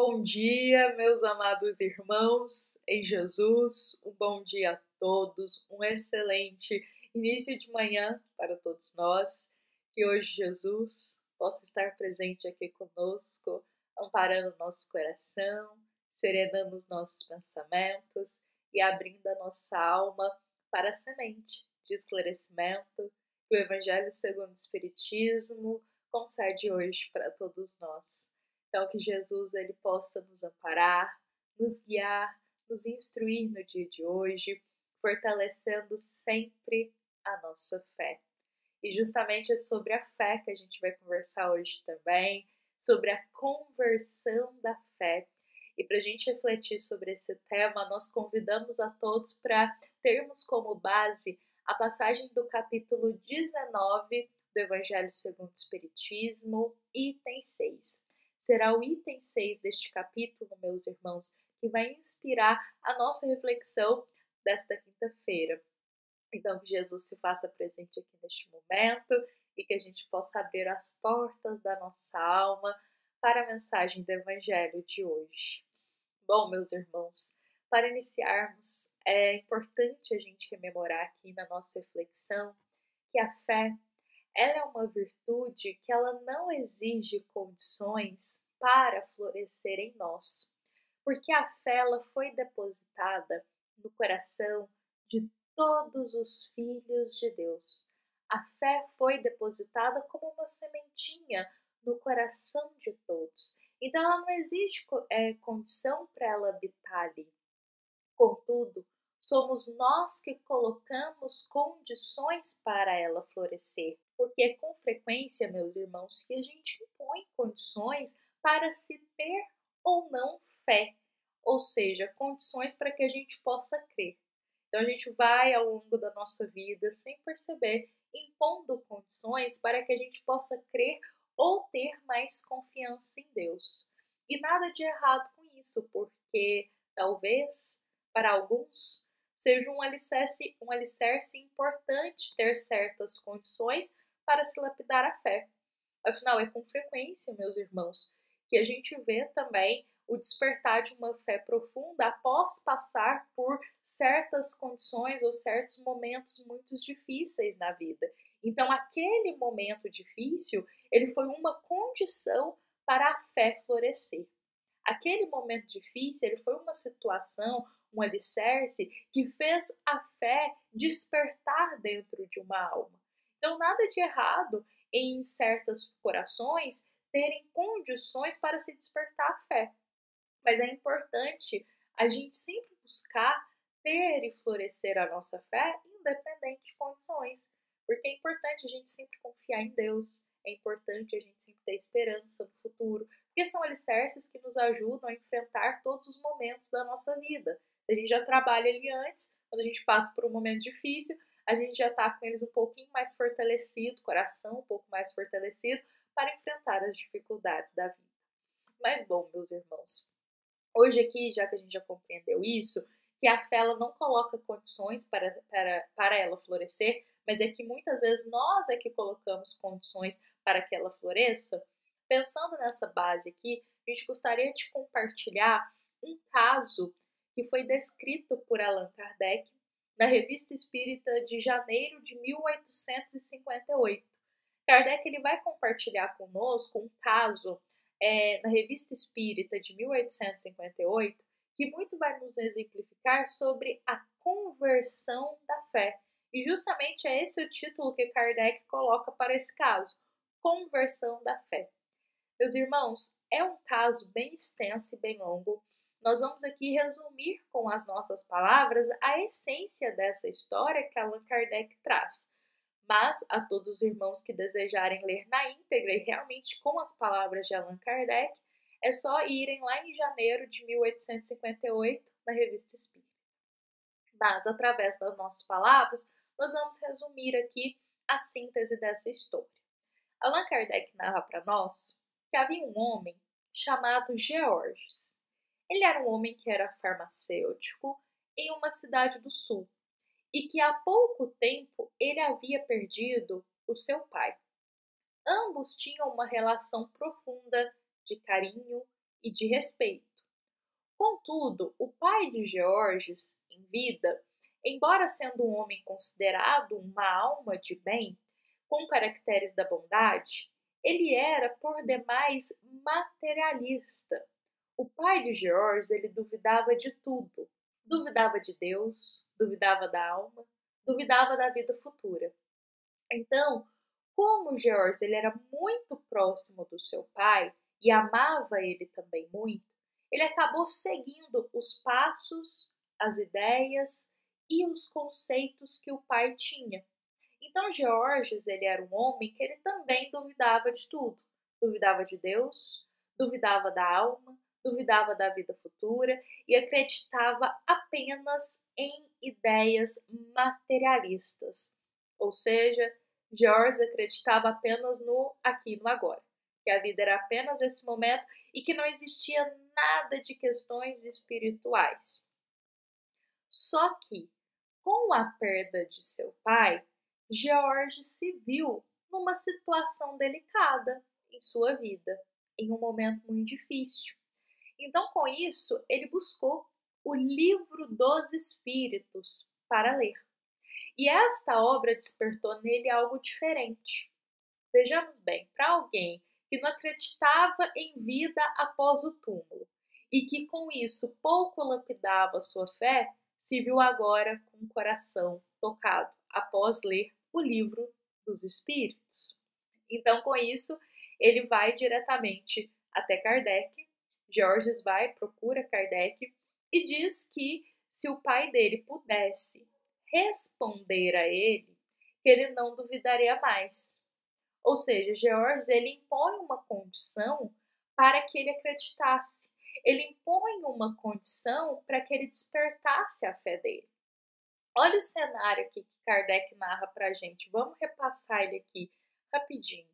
Bom dia, meus amados irmãos em Jesus. Um bom dia a todos, um excelente início de manhã para todos nós. Que hoje Jesus possa estar presente aqui conosco, amparando nosso coração, serenando os nossos pensamentos e abrindo a nossa alma para a semente de esclarecimento que o Evangelho segundo o Espiritismo concede hoje para todos nós. Então, que Jesus ele possa nos amparar, nos guiar, nos instruir no dia de hoje, fortalecendo sempre a nossa fé. E justamente é sobre a fé que a gente vai conversar hoje também, sobre a conversão da fé. E para a gente refletir sobre esse tema, nós convidamos a todos para termos como base a passagem do capítulo 19 do Evangelho segundo o Espiritismo, item 6. Será o item 6 deste capítulo, meus irmãos, que vai inspirar a nossa reflexão desta quinta-feira. Então, que Jesus se faça presente aqui neste momento e que a gente possa abrir as portas da nossa alma para a mensagem do Evangelho de hoje. Bom, meus irmãos, para iniciarmos, é importante a gente rememorar aqui na nossa reflexão que a fé ela é uma virtude que ela não exige condições para florescer em nós, porque a fé ela foi depositada no coração de todos os filhos de Deus. A fé foi depositada como uma sementinha no coração de todos. Então ela não exige condição para ela habitar ali. Contudo, somos nós que colocamos condições para ela florescer, porque é com frequência, meus irmãos, que a gente impõe condições para se ter ou não fé, ou seja, condições para que a gente possa crer. Então a gente vai ao longo da nossa vida, sem perceber, impondo condições para que a gente possa crer ou ter mais confiança em Deus. E nada de errado com isso, porque talvez para alguns, seja um alicerce importante ter certas condições para se lapidar a fé. Afinal, é com frequência, meus irmãos, que a gente vê também o despertar de uma fé profunda após passar por certas condições ou certos momentos muito difíceis na vida. Então, aquele momento difícil, ele foi uma condição para a fé florescer. Aquele momento difícil, ele foi uma situação, um alicerce que fez a fé despertar dentro de uma alma. Então, nada de errado em certos corações terem condições para se despertar a fé. Mas é importante a gente sempre buscar ter e florescer a nossa fé independente de condições. Porque é importante a gente sempre confiar em Deus, é importante a gente sempre ter esperança no futuro, porque são alicerces que nos ajudam a enfrentar todos os momentos da nossa vida. A gente já trabalha ali antes, quando a gente passa por um momento difícil, a gente já está com eles um pouquinho mais fortalecido, coração um pouco mais fortalecido, para enfrentar as dificuldades da vida. Mas bom, meus irmãos, hoje aqui, já que a gente já compreendeu isso, que a fé ela não coloca condições para ela florescer, mas é que muitas vezes nós é que colocamos condições para que ela floresça. Pensando nessa base aqui, a gente gostaria de compartilhar um caso que foi descrito por Allan Kardec na Revista Espírita de janeiro de 1858. Kardec ele vai compartilhar conosco um caso na Revista Espírita de 1858 que muito vai nos exemplificar sobre a conversão da fé. E justamente é esse o título que Kardec coloca para esse caso, conversão da fé. Meus irmãos, é um caso bem extenso e bem longo. Nós vamos aqui resumir com as nossas palavras a essência dessa história que Allan Kardec traz. Mas a todos os irmãos que desejarem ler na íntegra e realmente com as palavras de Allan Kardec, é só irem lá em janeiro de 1858 na Revista Espírita. Mas, através das nossas palavras, nós vamos resumir aqui a síntese dessa história. Allan Kardec narra para nós que havia um homem chamado Georges. Ele era um homem que era farmacêutico em uma cidade do sul e que há pouco tempo ele havia perdido o seu pai. Ambos tinham uma relação profunda de carinho e de respeito. Contudo, o pai de Georges, em vida, embora sendo um homem considerado uma alma de bem, com caracteres da bondade, ele era por demais materialista. O pai de Georges, ele duvidava de tudo. Duvidava de Deus, duvidava da alma, duvidava da vida futura. Então, como Georges ele era muito próximo do seu pai e amava ele também muito, ele acabou seguindo os passos, as ideias e os conceitos que o pai tinha. Então, Georges ele era um homem que ele também duvidava de tudo. Duvidava de Deus, duvidava da alma, duvidava da vida futura e acreditava apenas em ideias materialistas. Ou seja, Georges acreditava apenas no aqui e no agora, que a vida era apenas esse momento e que não existia nada de questões espirituais. Só que, com a perda de seu pai, Georges se viu numa situação delicada em sua vida, em um momento muito difícil. Então, com isso, ele buscou o Livro dos Espíritos para ler. E esta obra despertou nele algo diferente. Vejamos bem, para alguém que não acreditava em vida após o túmulo e que com isso pouco lapidava sua fé, se viu agora com o coração tocado após ler o Livro dos Espíritos. Então, com isso, ele vai diretamente até Kardec. Georges vai, procura Kardec e diz que se o pai dele pudesse responder a ele, que ele não duvidaria mais. Ou seja, Georges ele impõe uma condição para que ele acreditasse. Ele impõe uma condição para que ele despertasse a fé dele. Olha o cenário aqui que Kardec narra para a gente. Vamos repassar ele aqui rapidinho.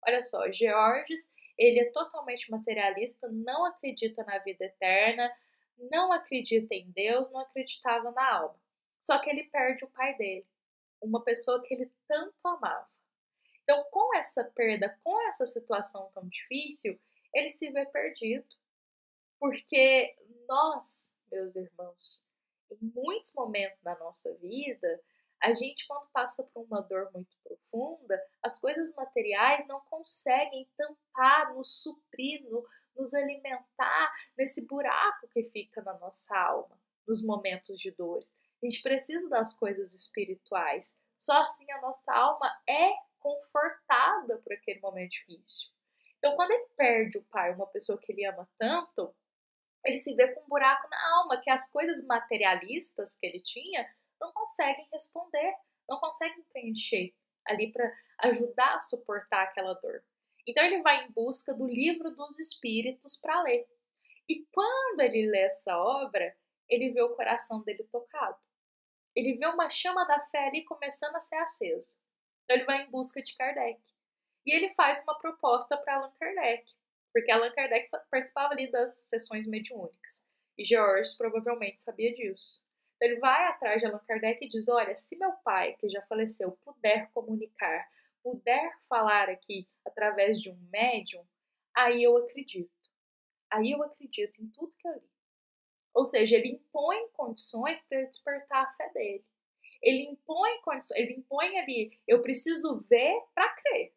Olha só, Georges ele é totalmente materialista, não acredita na vida eterna, não acredita em Deus, não acreditava na alma. Só que ele perde o pai dele, uma pessoa que ele tanto amava. Então, com essa perda, com essa situação tão difícil, ele se vê perdido. Porque nós, meus irmãos, em muitos momentos da nossa vida, a gente, quando passa por uma dor muito profunda, as coisas materiais não conseguem tampar, nos suprir, nos alimentar nesse buraco que fica na nossa alma, nos momentos de dores. A gente precisa das coisas espirituais. Só assim a nossa alma é confortada por aquele momento difícil. Então, quando ele perde o pai, uma pessoa que ele ama tanto, ele se vê com um buraco na alma, que as coisas materialistas que ele tinha não conseguem responder, não conseguem preencher ali para ajudar a suportar aquela dor. Então ele vai em busca do Livro dos Espíritos para ler. E quando ele lê essa obra, ele vê o coração dele tocado. Ele vê uma chama da fé ali começando a ser acesa. Então ele vai em busca de Kardec. E ele faz uma proposta para Allan Kardec, porque Allan Kardec participava ali das sessões mediúnicas. E Georges provavelmente sabia disso. Então ele vai atrás de Allan Kardec e diz, olha, se meu pai, que já faleceu, puder comunicar, puder falar aqui através de um médium, aí eu acredito. Aí eu acredito em tudo que eu li. Ou seja, ele impõe condições para despertar a fé dele. Ele impõe condições, ele impõe ali, eu preciso ver para crer.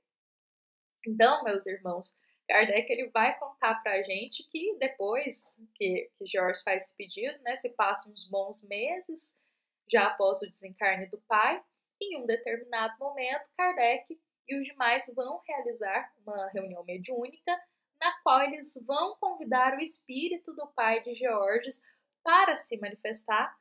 Então, meus irmãos, Kardec ele vai contar para a gente que depois que Georges faz esse pedido, né, se passam uns bons meses, já após o desencarne do pai, em um determinado momento, Kardec e os demais vão realizar uma reunião mediúnica na qual eles vão convidar o espírito do pai de Georges para se manifestar,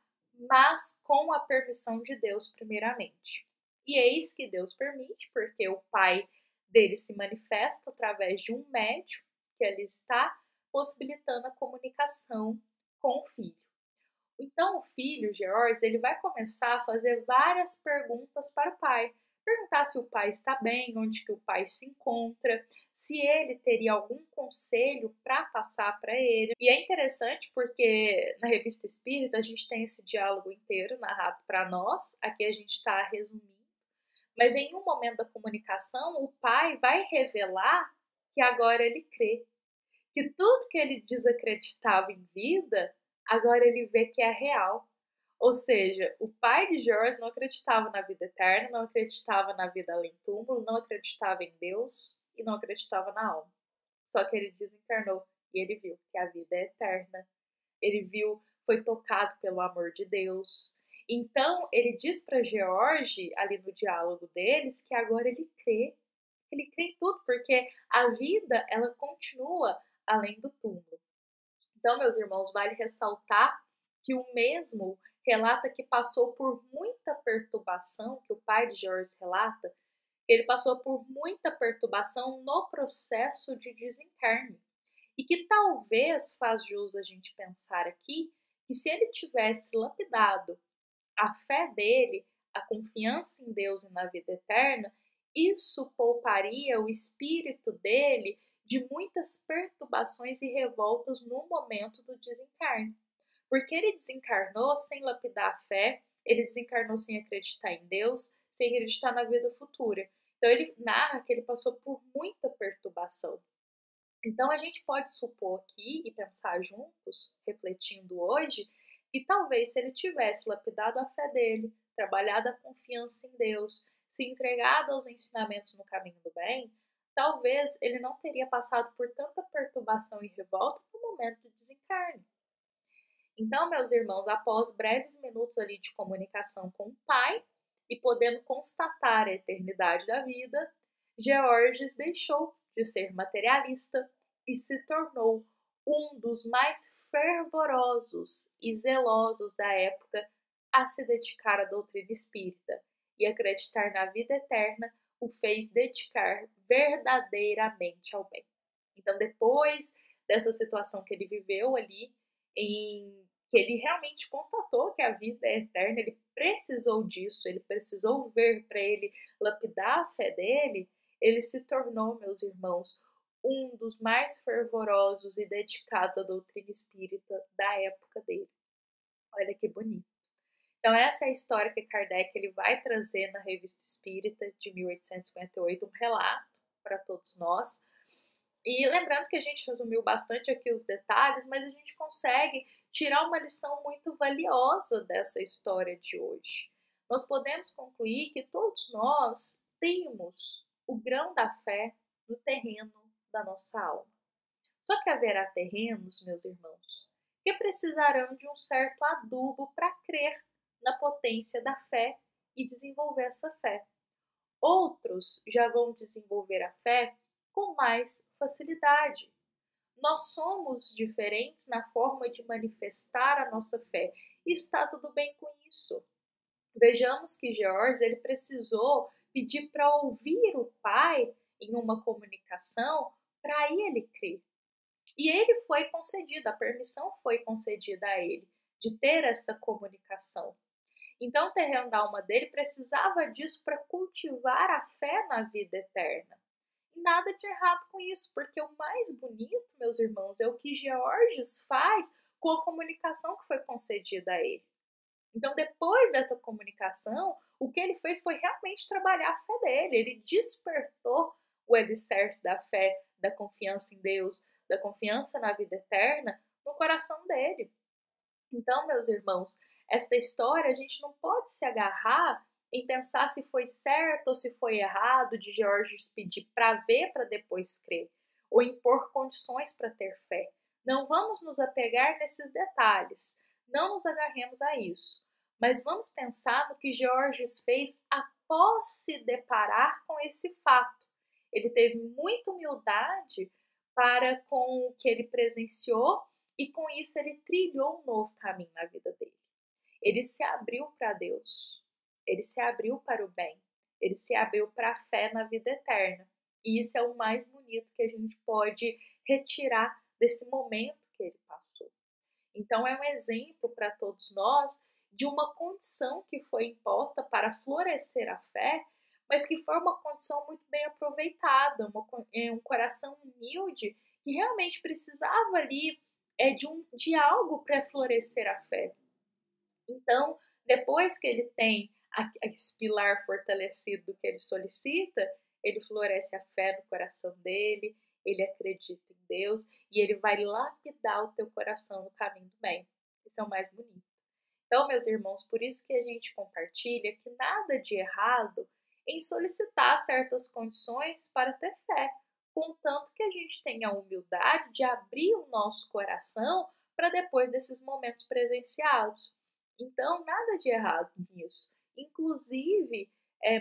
mas com a permissão de Deus primeiramente. E eis que Deus permite, porque o pai dele se manifesta através de um médium que ali está, possibilitando a comunicação com o filho. Então o filho, Georges, ele vai começar a fazer várias perguntas para o pai. Perguntar se o pai está bem, onde que o pai se encontra, se ele teria algum conselho para passar para ele. E é interessante porque na Revista Espírita a gente tem esse diálogo inteiro narrado para nós, aqui a gente está resumindo. Mas em um momento da comunicação, o pai vai revelar que agora ele crê, que tudo que ele desacreditava em vida, agora ele vê que é real. Ou seja, o pai de George não acreditava na vida eterna, não acreditava na vida além do túmulo, não acreditava em Deus e não acreditava na alma. Só que ele desencarnou e ele viu que a vida é eterna. Ele viu, foi tocado pelo amor de Deus. Então, ele diz para George, ali no diálogo deles, que agora ele crê. Ele crê em tudo, porque a vida, ela continua além do túmulo. Então, meus irmãos, vale ressaltar que o mesmo relata que passou por muita perturbação, que o pai de George relata, ele passou por muita perturbação no processo de desencarne. E que talvez faz jus a gente pensar aqui que se ele tivesse lapidado a fé dele, a confiança em Deus e na vida eterna, isso pouparia o espírito dele de muitas perturbações e revoltas no momento do desencarne. Porque ele desencarnou sem lapidar a fé, ele desencarnou sem acreditar em Deus, sem acreditar na vida futura. Então ele narra que ele passou por muita perturbação. Então a gente pode supor aqui e pensar juntos, refletindo hoje, que talvez se ele tivesse lapidado a fé dele, trabalhado a confiança em Deus, se entregado aos ensinamentos no caminho do bem, talvez ele não teria passado por tanta perturbação e revolta no momento do desencarne. Então, meus irmãos, após breves minutos ali de comunicação com o pai e podendo constatar a eternidade da vida, Georges deixou de ser materialista e se tornou um dos mais fervorosos e zelosos da época a se dedicar à doutrina espírita, e acreditar na vida eterna o fez dedicar verdadeiramente ao bem. Então, depois dessa situação que ele viveu ali, que ele realmente constatou que a vida é eterna, ele precisou disso, ele precisou ver para ele lapidar a fé dele, ele se tornou, meus irmãos, um dos mais fervorosos e dedicados à doutrina espírita da época dele. Olha que bonito. Então essa é a história que Kardec ele vai trazer na Revista Espírita de 1858, um relato para todos nós. E lembrando que a gente resumiu bastante aqui os detalhes, mas a gente consegue tirar uma lição muito valiosa dessa história de hoje. Nós podemos concluir que todos nós temos o grão da fé no terreno da nossa alma. Só que haverá terrenos, meus irmãos, que precisarão de um certo adubo para crer na potência da fé e desenvolver essa fé. Outros já vão desenvolver a fé com mais facilidade. Nós somos diferentes na forma de manifestar a nossa fé e está tudo bem com isso. Vejamos que George ele precisou pedir para ouvir o pai em uma comunicação para aí ele crer. E ele foi concedido, a permissão foi concedida a ele de ter essa comunicação. Então o terreno da alma dele precisava disso para cultivar a fé na vida eterna. E nada de errado com isso, porque o mais bonito, meus irmãos, é o que Georges faz com a comunicação que foi concedida a ele. Então, depois dessa comunicação, o que ele fez foi realmente trabalhar a fé dele. Ele despertou o alicerce da fé, da confiança em Deus, da confiança na vida eterna no coração dele. Então, meus irmãos, esta história a gente não pode se agarrar em pensar se foi certo ou se foi errado de Georges pedir para ver para depois crer, ou impor condições para ter fé. Não vamos nos apegar nesses detalhes, não nos agarremos a isso, mas vamos pensar no que Georges fez após se deparar com esse fato. Ele teve muita humildade para com o que ele presenciou e com isso ele trilhou um novo caminho na vida dele. Ele se abriu para Deus, ele se abriu para o bem, ele se abriu para a fé na vida eterna. E isso é o mais bonito que a gente pode retirar desse momento que ele passou. Então é um exemplo para todos nós de uma condição que foi imposta para florescer a fé, mas que foi uma condição muito bem aproveitada, um coração humilde que realmente precisava ali de algo para florescer a fé. Então, depois que ele tem esse pilar fortalecido do que ele solicita, ele floresce a fé no coração dele, ele acredita em Deus e ele vai lapidar o teu coração no caminho do bem. Isso é o mais bonito. Então, meus irmãos, por isso que a gente compartilha que nada de errado em solicitar certas condições para ter fé, contanto que a gente tenha a humildade de abrir o nosso coração para depois desses momentos presenciados. Então, nada de errado nisso. Inclusive,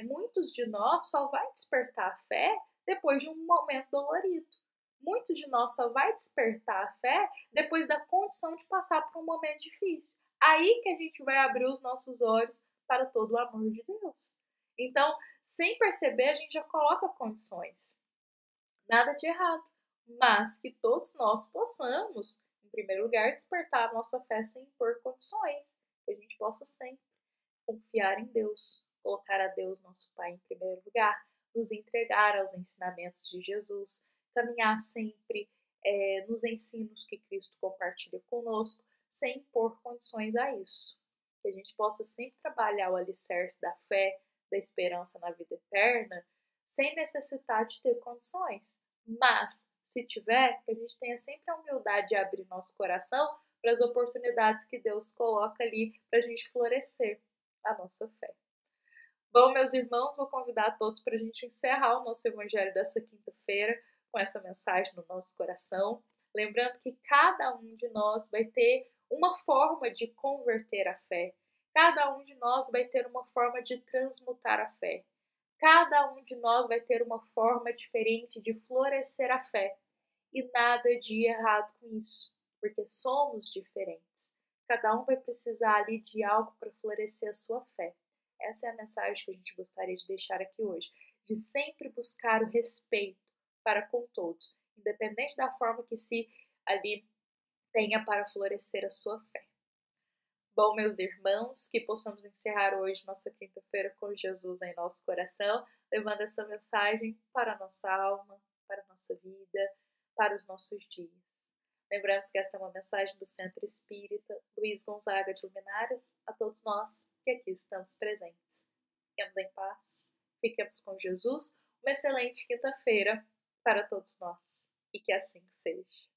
muitos de nós só vai despertar a fé depois de um momento dolorido. Muitos de nós só vai despertar a fé depois da condição de passar por um momento difícil. Aí que a gente vai abrir os nossos olhos para todo o amor de Deus. Então, sem perceber, a gente já coloca condições. Nada de errado, mas que todos nós possamos, em primeiro lugar, despertar a nossa fé sem impor condições. Que a gente possa sempre confiar em Deus, colocar a Deus, nosso Pai, em primeiro lugar, nos entregar aos ensinamentos de Jesus, caminhar sempre nos ensinos que Cristo compartilha conosco, sem impor condições a isso. Que a gente possa sempre trabalhar o alicerce da fé, da esperança na vida eterna, sem necessitar de ter condições. Mas, se tiver, que a gente tenha sempre a humildade de abrir nosso coração para as oportunidades que Deus coloca ali para a gente florescer a nossa fé. Bom, meus irmãos, vou convidar todos para a gente encerrar o nosso evangelho dessa quinta-feira com essa mensagem no nosso coração. Lembrando que cada um de nós vai ter uma forma de converter a fé. Cada um de nós vai ter uma forma de transmutar a fé. Cada um de nós vai ter uma forma diferente de florescer a fé. E nada de errado com isso, porque somos diferentes. Cada um vai precisar ali de algo para florescer a sua fé. Essa é a mensagem que a gente gostaria de deixar aqui hoje. De sempre buscar o respeito para com todos, independente da forma que se ali tenha para florescer a sua fé. Bom, meus irmãos, que possamos encerrar hoje nossa quinta-feira com Jesus em nosso coração, levando essa mensagem para a nossa alma, para a nossa vida, para os nossos dias. Lembramos que esta é uma mensagem do Centro Espírita Luiz Gonzaga de Luminárias a todos nós que aqui estamos presentes. Fiquemos em paz, fiquemos com Jesus, uma excelente quinta-feira para todos nós e que assim seja.